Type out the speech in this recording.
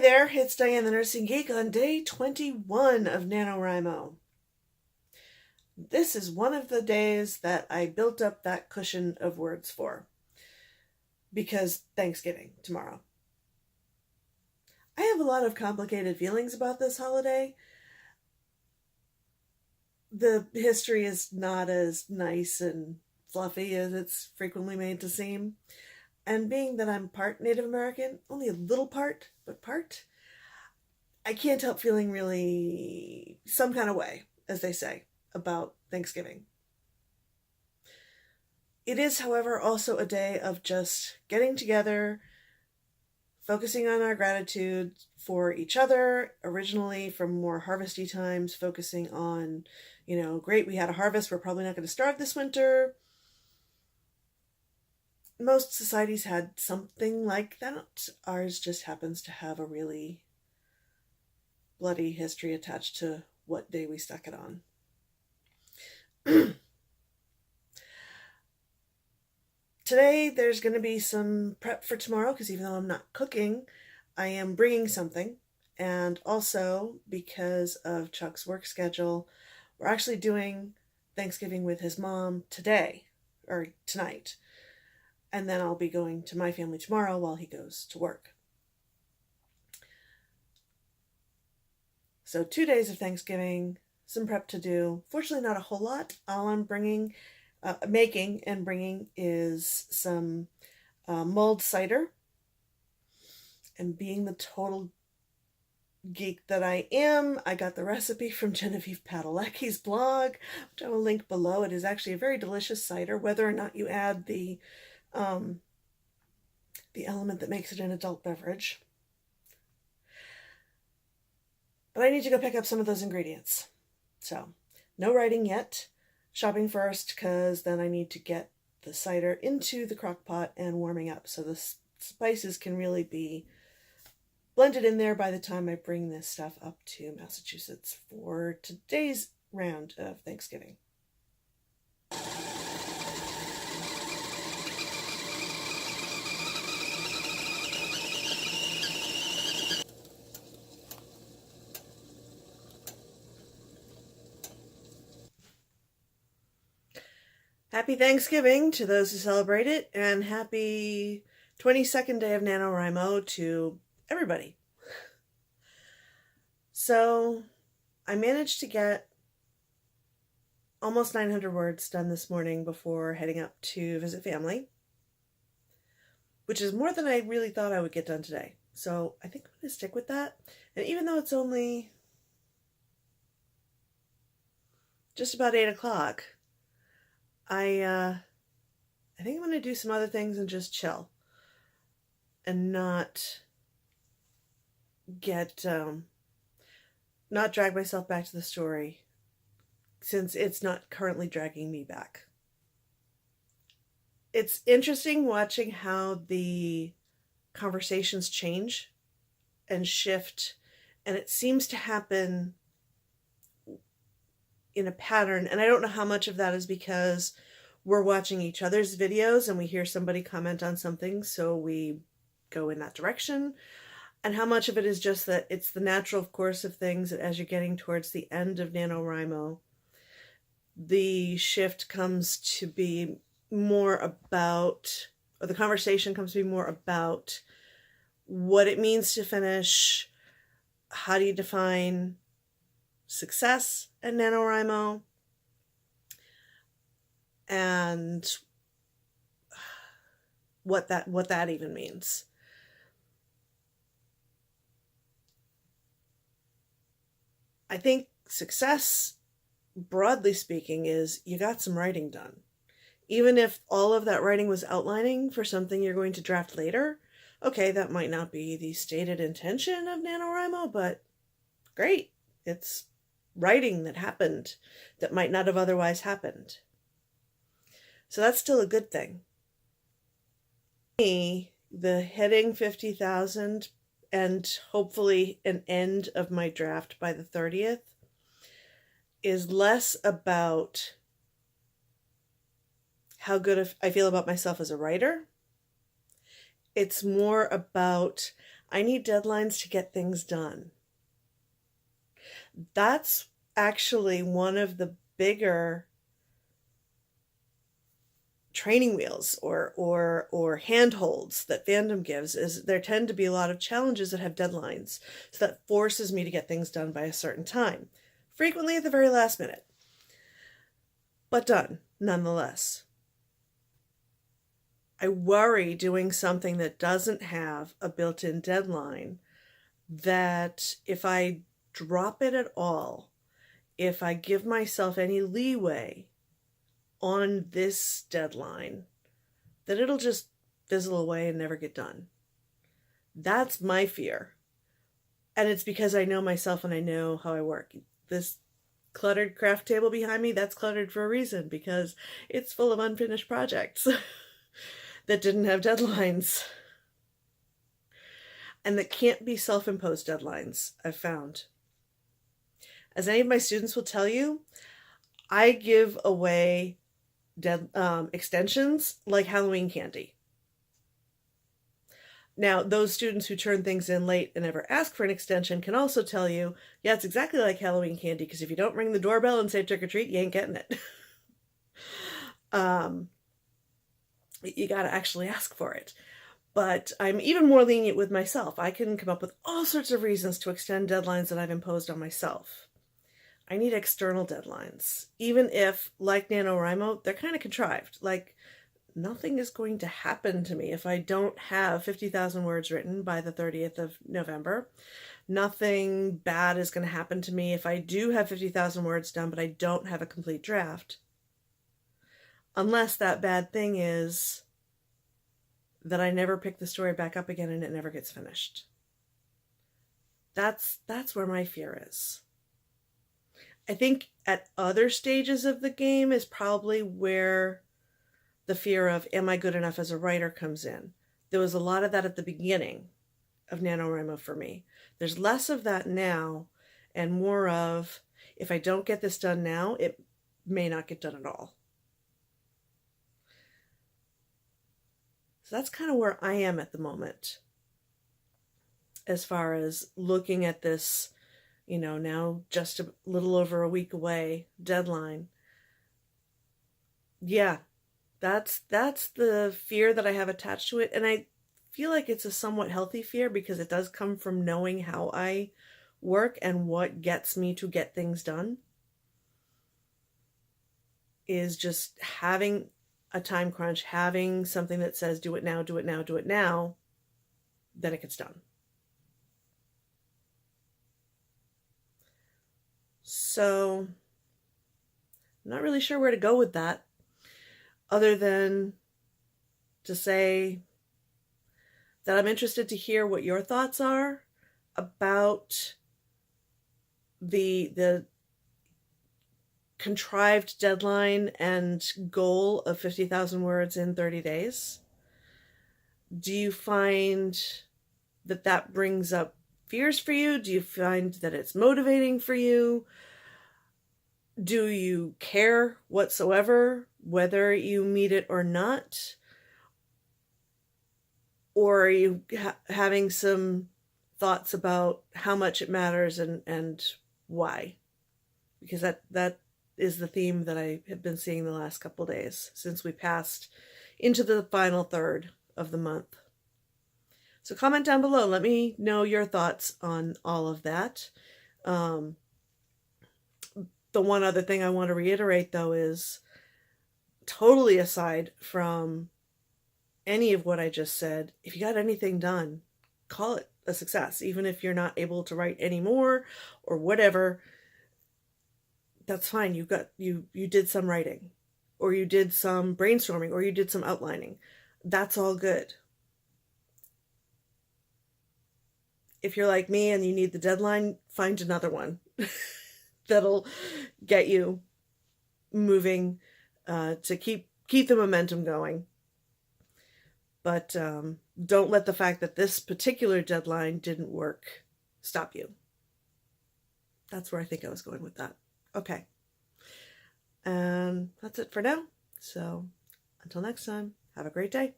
there, it's Diane the Nursing Geek on day 21 of NaNoWriMo. This is one of the days that I built up that cushion of words for, because Thanksgiving tomorrow. I have a lot of complicated feelings about this holiday. The history is not as nice and fluffy as it's frequently made to seem. And being that I'm part Native American, only a little part, but part, I can't help feeling really some kind of way, as they say, about Thanksgiving. It is, however, also a day of just getting together, focusing on our gratitude for each other, originally from more harvesty times, focusing on, great, we had a harvest, we're probably not going to starve this winter. Most societies had something like that. Ours just happens to have a really bloody history attached to what day we stuck it on. Today there's going to be some prep for tomorrow, because even though I'm not cooking, I am bringing something. And also, because of Chuck's work schedule, we're actually doing Thanksgiving with his mom today, or tonight. And then I'll be going to my family tomorrow while he goes to work. So 2 days of Thanksgiving, some prep to do. Fortunately, not a whole lot. All I'm making and bringing is some mulled cider. And being the total geek that I am, I got the recipe from Genevieve Padalecki's blog, which I will link below. It is actually a very delicious cider, whether or not you add the element that makes it an adult beverage. But I need to go pick up some of those ingredients. So, no writing yet. Shopping first, because then I need to get the cider into the crock pot and warming up, so the spices can really be blended in there by the time I bring this stuff up to Massachusetts for today's round of Thanksgiving. Happy Thanksgiving to those who celebrate it, and happy 22nd day of NaNoWriMo to everybody. So, I managed to get almost 900 words done this morning before heading up to visit family, which is more than I really thought I would get done today. So, I think I'm going to stick with that. And even though it's only just about 8 o'clock, I think I'm going to do some other things and just chill and not drag myself back to the story, since it's not currently dragging me back. It's interesting watching how the conversations change and shift, and it seems to happen in a pattern, and I don't know how much of that is because we're watching each other's videos and we hear somebody comment on something, so we go in that direction, and how much of it is just that it's the natural course of things that as you're getting towards the end of NaNoWriMo, the shift comes to be more about, or the conversation comes to be more about what it means to finish, how do you define success at NaNoWriMo, and what that even means. I think success, broadly speaking, is you got some writing done. Even if all of that writing was outlining for something you're going to draft later, okay, that might not be the stated intention of NaNoWriMo, but great. It's writing that happened that might not have otherwise happened. So that's still a good thing. For me, the hitting 50,000 and hopefully an end of my draft by the 30th is less about how good I feel about myself as a writer. It's more about I need deadlines to get things done. That's actually one of the bigger training wheels or handholds that fandom gives, is there tend to be a lot of challenges that have deadlines. So that forces me to get things done by a certain time, frequently at the very last minute, but done nonetheless. I worry doing something that doesn't have a built-in deadline, that if I drop it at all, if I give myself any leeway on this deadline, that it'll just fizzle away and never get done. That's my fear. And it's because I know myself and I know how I work. This cluttered craft table behind me, that's cluttered for a reason, because it's full of unfinished projects that didn't have deadlines. And that can't be self-imposed deadlines, I've found. As any of my students will tell you, I give away extensions like Halloween candy. Now, those students who turn things in late and never ask for an extension can also tell you, yeah, it's exactly like Halloween candy, because if you don't ring the doorbell and say trick or treat, you ain't getting it. You got to actually ask for it. But I'm even more lenient with myself. I can come up with all sorts of reasons to extend deadlines that I've imposed on myself. I need external deadlines, even if, like NaNoWriMo, they're kind of contrived. Like, nothing is going to happen to me if I don't have 50,000 words written by the 30th of November. Nothing bad is going to happen to me if I do have 50,000 words done, but I don't have a complete draft. Unless that bad thing is that I never pick the story back up again and it never gets finished. That's where my fear is. I think at other stages of the game is probably where the fear of, am I good enough as a writer, comes in. There was a lot of that at the beginning of NaNoWriMo for me. There's less of that now and more of, if I don't get this done now, it may not get done at all. So that's kind of where I am at the moment, as far as looking at this, now just a little over a week away deadline. Yeah, that's the fear that I have attached to it. And I feel like it's a somewhat healthy fear, because it does come from knowing how I work and what gets me to get things done. Is just having a time crunch, having something that says, do it now, do it now, do it now, then it gets done. So I'm not really sure where to go with that, other than to say that I'm interested to hear what your thoughts are about the contrived deadline and goal of 50,000 words in 30 days. Do you find that brings up fears for you? Do you find that it's motivating for you? Do you care whatsoever whether you meet it or not? Or are you having some thoughts about how much it matters and why? Because that is the theme that I have been seeing the last couple of days since we passed into the final third of the month. So comment down below. Let me know your thoughts on all of that. The one other thing I want to reiterate, though, is totally aside from any of what I just said, if you got anything done, call it a success. Even if you're not able to write anymore or whatever, that's fine. You did some writing, or you did some brainstorming, or you did some outlining. That's all good. If you're like me and you need the deadline, find another one that'll get you moving to keep the momentum going. But don't let the fact that this particular deadline didn't work stop you. That's where I think I was going with that. Okay. And that's it for now. So until next time, have a great day.